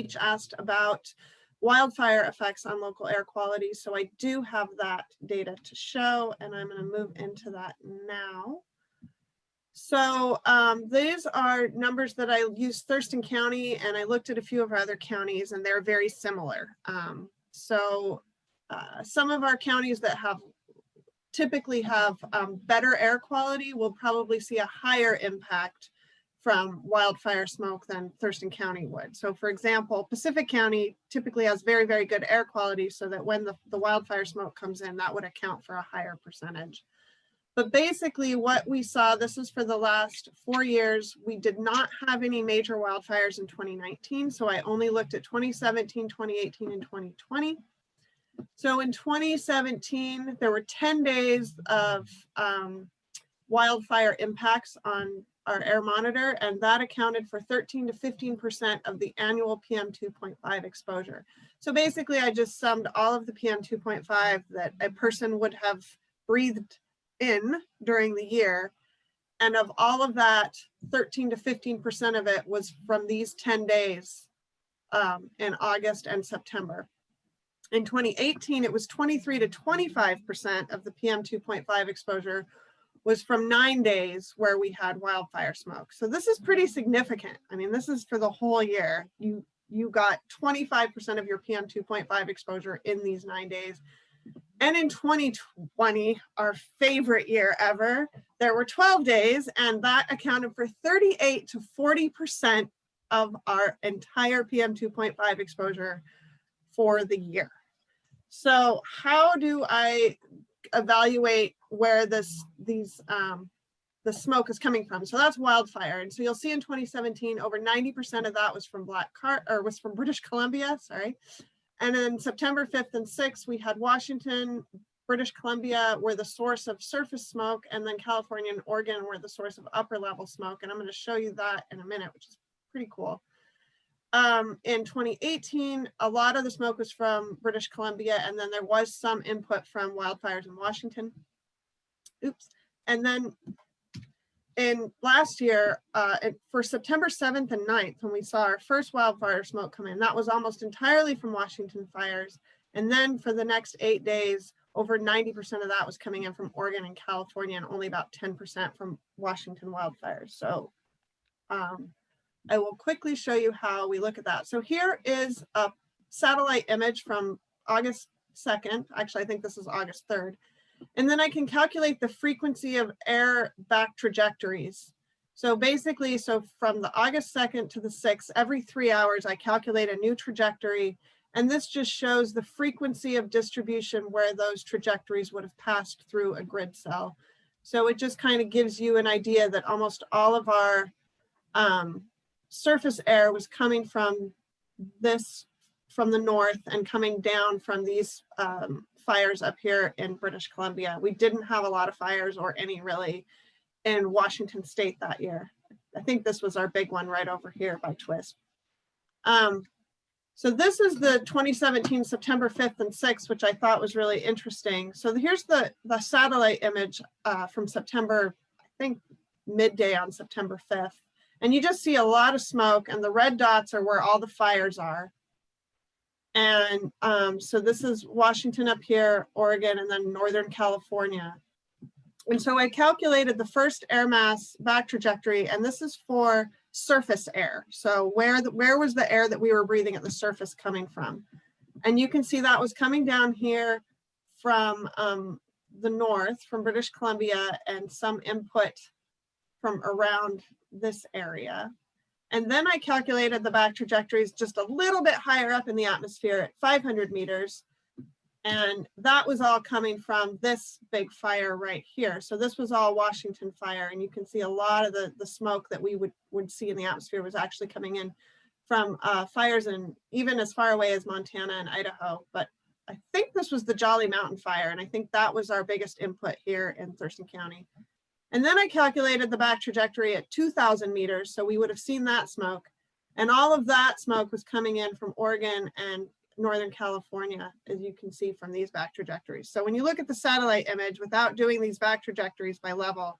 each asked about wildfire effects on local air quality. So I do have that data to show, and I'm going to move into that now. So these are numbers that I used Thurston County, and I looked at a few of our other counties, and they're very similar. Some of our counties that typically have better air quality will probably see a higher impact from wildfire smoke than Thurston County would. So for example, Pacific County typically has very, very good air quality, so that when the wildfire smoke comes in, that would account for a higher percentage. But basically what we saw, this is for the last 4 years, we did not have any major wildfires in 2019. So I only looked at 2017, 2018, and 2020. So in 2017, there were 10 days of wildfire impacts on our air monitor, and that accounted for 13 to 15% of the annual PM 2.5 exposure. So basically, I just summed all of the PM 2.5 that a person would have breathed in during the year. And of all of that, 13 to 15% of it was from these 10 days in August and September. In 2018, it was 23 to 25% of the PM 2.5 exposure was from 9 days where we had wildfire smoke. So this is pretty significant. I mean, this is for the whole year. You got 25% of your PM 2.5 exposure in these 9 days. And in 2020, our favorite year ever, there were 12 days, and that accounted for 38 to 40% of our entire PM 2.5 exposure for the year. So how do I evaluate where the smoke is coming from? So that's wildfire. And so you'll see in 2017, over 90% of that was from British Columbia, sorry. And then September 5th and 6th, we had Washington, British Columbia were the source of surface smoke, and then California and Oregon were the source of upper level smoke. And I'm going to show you that in a minute, which is pretty cool. In 2018, a lot of the smoke was from British Columbia, and then there was some input from wildfires in Washington. Oops. And then in last year, for September 7th and 9th, when we saw our first wildfire smoke come in, that was almost entirely from Washington fires. And then for the next 8 days, over 90% of that was coming in from Oregon and California, and only about 10% from Washington wildfires. So I will quickly show you how we look at that. So here is a satellite image from August 2nd. Actually, I think this is August 3rd. And then I can calculate the frequency of air back trajectories. So basically, from the August 2nd to the 6th, every 3 hours, I calculate a new trajectory. And this just shows the frequency of distribution where those trajectories would have passed through a grid cell. So it just kind of gives you an idea that almost all of our surface air was coming from the north and coming down from these fires up here in British Columbia. We didn't have a lot of fires, or any really, in Washington state that year. I think this was our big one right over here by Twist. So this is the 2017 September 5th and 6th, which I thought was really interesting. So here's the satellite image from September, I think midday on September 5th. And you just see a lot of smoke, and the red dots are where all the fires are. And so this is Washington up here, Oregon, and then Northern California. And so I calculated the first air mass back trajectory, and this is for surface air. So where was the air that we were breathing at the surface coming from? And you can see that was coming down here from the north, from British Columbia, and some input from around this area. And then I calculated the back trajectories just a little bit higher up in the atmosphere at 500 meters. And that was all coming from this big fire right here. So this was all Washington fire. And you can see a lot of the smoke that we would see in the atmosphere was actually coming in from fires, and even as far away as Montana and Idaho. But I think this was the Jolly Mountain fire. And I think that was our biggest input here in Thurston County. And then I calculated the back trajectory at 2,000 meters. So we would have seen that smoke. And all of that smoke was coming in from Oregon and Northern California, as you can see from these back trajectories. So when you look at the satellite image without doing these back trajectories by level,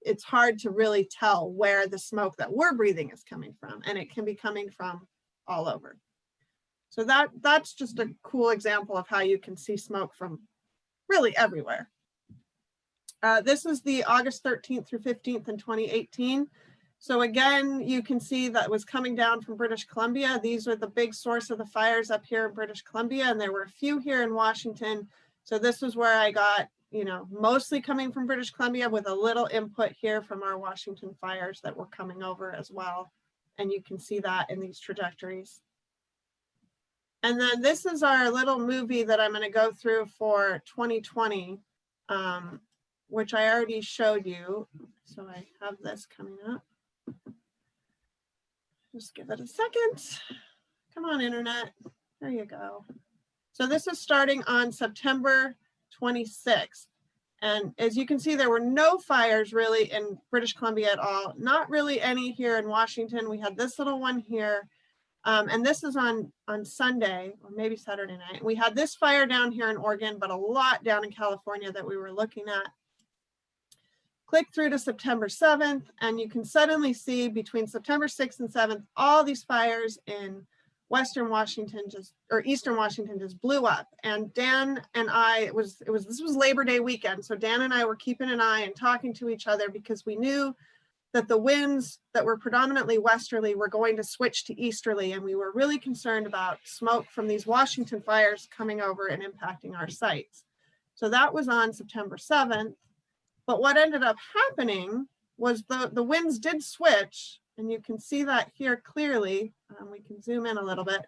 it's hard to really tell where the smoke that we're breathing is coming from, and it can be coming from all over. So that's just a cool example of how you can see smoke from really everywhere. This is the August 13th through 15th in 2018. So again, you can see that was coming down from British Columbia. These are the big source of the fires up here in British Columbia, and there were a few here in Washington. So this was where I got, you know, mostly coming from British Columbia with a little input here from our Washington fires that were coming over as well. And you can see that in these trajectories. And then this is our little movie that I'm going to go through for 2020, which I already showed you. So I have this coming up. Just give it a second. Come on, internet. There you go. So this is starting on September 26th. And as you can see, there were no fires really in British Columbia at all. Not really any here in Washington. We had this little one here. And this is on Sunday or maybe Saturday night. We had this fire down here in Oregon, but a lot down in California that we were looking at. Click through to September 7th, and you can suddenly see between September 6th and 7th, all these fires in Western Washington Eastern Washington just blew up. And Dan and I, this was Labor Day weekend. So Dan and I were keeping an eye and talking to each other because we knew that the winds that were predominantly westerly were going to switch to easterly. And we were really concerned about smoke from these Washington fires coming over and impacting our sites. So that was on September 7th. But what ended up happening was the winds did switch, and you can see that here clearly. We can zoom in a little bit.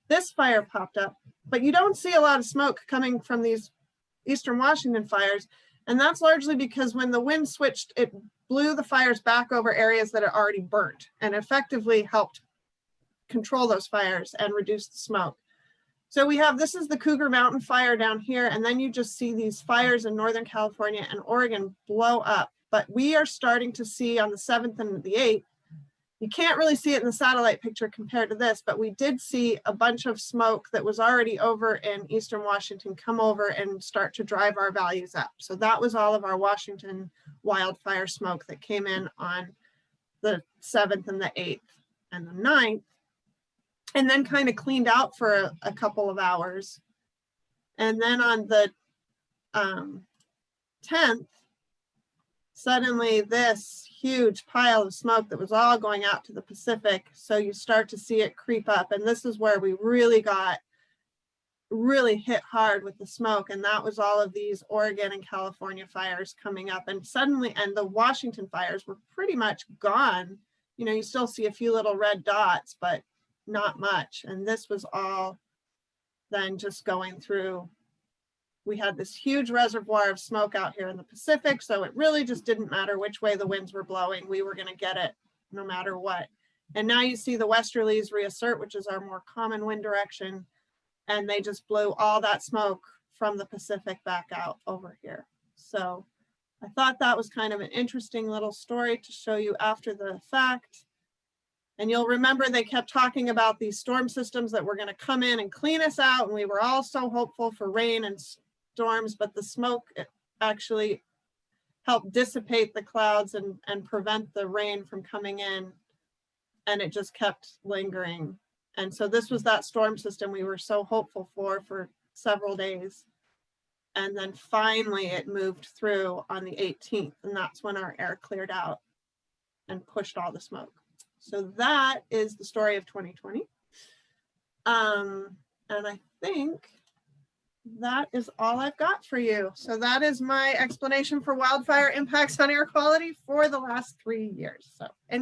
This fire popped up, but you don't see a lot of smoke coming from these Eastern Washington fires. And that's largely because when the wind switched, it blew the fires back over areas that are already burnt and effectively helped control those fires and reduce the smoke. So we have, this is the Cougar Mountain fire down here, and then you just see these fires in Northern California and Oregon blow up. But we are starting to see on the 7th and the 8th, you can't really see it in the satellite picture compared to this, but we did see a bunch of smoke that was already over in Eastern Washington come over and start to drive our values up. So that was all of our Washington wildfire smoke that came in on the 7th and the 8th and the 9th. And then kind of cleaned out for a couple of hours. And then on the 10th, suddenly this huge pile of smoke that was all going out to the Pacific. So you start to see it creep up. And this is where we really hit hard with the smoke. And that was all of these Oregon and California fires coming up. And suddenly, and the Washington fires were pretty much gone. You know, you still see a few little red dots, but not much. And this was all then just going through. We had this huge reservoir of smoke out here in the Pacific, so it really just didn't matter which way the winds were blowing. We were going to get it no matter what. And now you see the westerlies reassert, which is our more common wind direction, and they just blew all that smoke from the Pacific back out over here. So I thought that was kind of an interesting little story to show you after the fact. And you'll remember they kept talking about these storm systems that were going to come in and clean us out. And we were all so hopeful for rain and storms, but the smoke actually helped dissipate the clouds and prevent the rain from coming in. And it just kept lingering. And so this was that storm system we were so hopeful for several days. And then finally it moved through on the 18th. And that's when our air cleared out and pushed all the smoke. So that is the story of 2020. And I think that is all I've got for you. So that is my explanation for wildfire impacts on air quality for the last 3 years. So